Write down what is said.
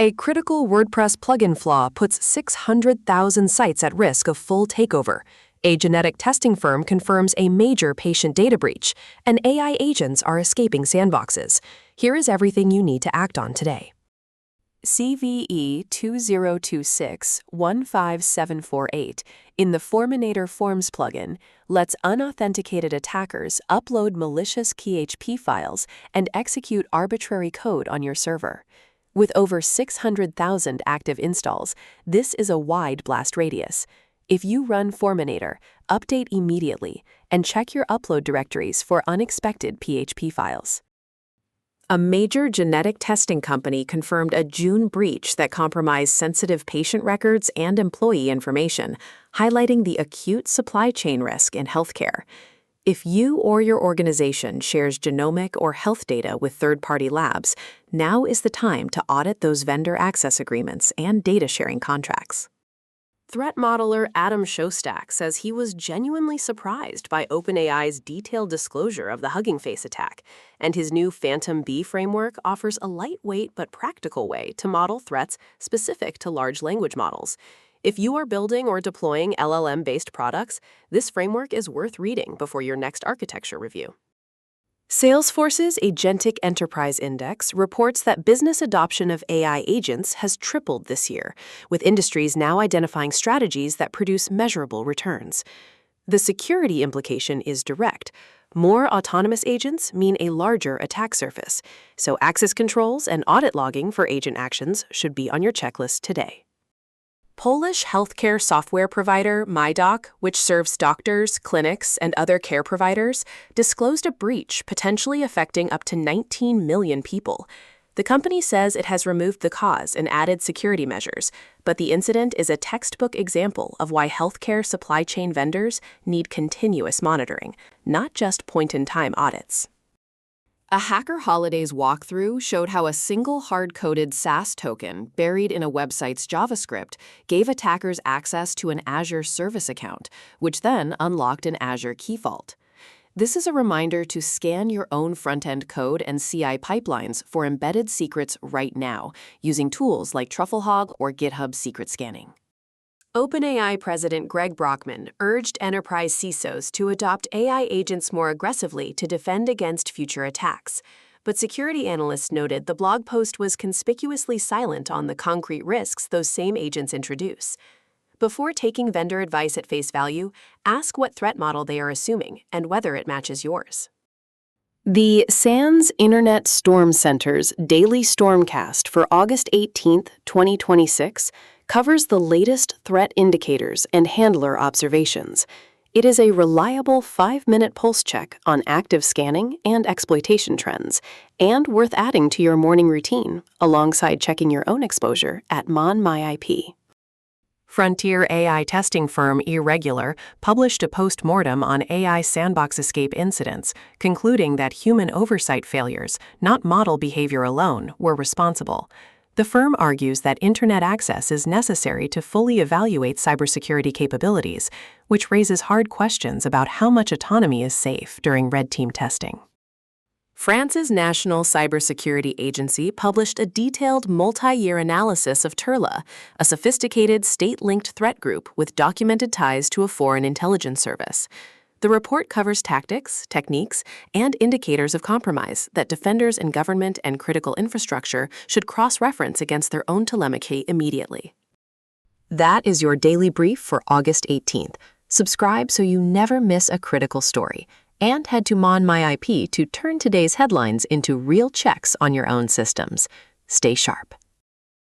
A critical WordPress plugin flaw puts 600,000 sites at risk of full takeover. A genetic testing firm confirms a major patient data breach, and AI agents are escaping sandboxes. Here is everything you need to act on today. CVE 2026-15748 in the Forminator Forms plugin lets unauthenticated attackers upload malicious PHP files and execute arbitrary code on your server. With over 600,000 active installs, this is a wide blast radius. If you run Forminator, update immediately and check your upload directories for unexpected PHP files. A major genetic testing company confirmed a June breach that compromised sensitive patient records and employee information, highlighting the acute supply chain risk in healthcare. If you or your organization shares genomic or health data with third-party labs, now is the time to audit those vendor access agreements and data sharing contracts. Threat modeler Adam Shostak says he was genuinely surprised by OpenAI's detailed disclosure of the Hugging Face attack, and his new PHANTOM-B framework offers a lightweight but practical way to model threats specific to large language models. If you are building or deploying LLM-based products, this framework is worth reading before your next architecture review. Salesforce's Agentic Enterprise Index reports that business adoption of AI agents has tripled this year, with industries now identifying strategies that produce measurable returns. The security implication is direct. More autonomous agents mean a larger attack surface, so access controls and audit logging for agent actions should be on your checklist today. Polish healthcare software provider MyDoc, which serves doctors, clinics, and other care providers, disclosed a breach potentially affecting up to 19 million people. The company says it has removed the cause and added security measures, but the incident is a textbook example of why healthcare supply chain vendors need continuous monitoring, not just point-in-time audits. A Hacker Holidays walkthrough showed how a single hard-coded SaaS token buried in a website's JavaScript gave attackers access to an Azure service account, which then unlocked an Azure Key Vault. This is a reminder to scan your own front-end code and CI pipelines for embedded secrets right now, using tools like TruffleHog or GitHub Secret Scanning. OpenAI President Greg Brockman urged enterprise CISOs to adopt AI agents more aggressively to defend against future attacks. But security analysts noted the blog post was conspicuously silent on the concrete risks those same agents introduce. Before taking vendor advice at face value, ask what threat model they are assuming and whether it matches yours. The SANS Internet Storm Center's daily STORMCAST for August 18, 2026, covers the latest threat indicators and handler observations. It is a reliable 5-minute pulse check on active scanning and exploitation trends, and worth adding to your morning routine, alongside checking your own exposure at MonMyIP. Frontier AI testing firm Irregular published a post-mortem on AI sandbox escape incidents, concluding that human oversight failures, not model behavior alone, were responsible. The firm argues that internet access is necessary to fully evaluate cybersecurity capabilities, which raises hard questions about how much autonomy is safe during red team testing. France's National Cybersecurity Agency published a detailed multi-year analysis of TURLA, a sophisticated state-linked threat group with documented ties to a foreign intelligence service. The report covers tactics, techniques, and indicators of compromise that defenders in government and critical infrastructure should cross-reference against their own telemetry immediately. That is your daily brief for August 18th. Subscribe so you never miss a critical story. And head to MonMyIP to turn today's headlines into real checks on your own systems. Stay sharp.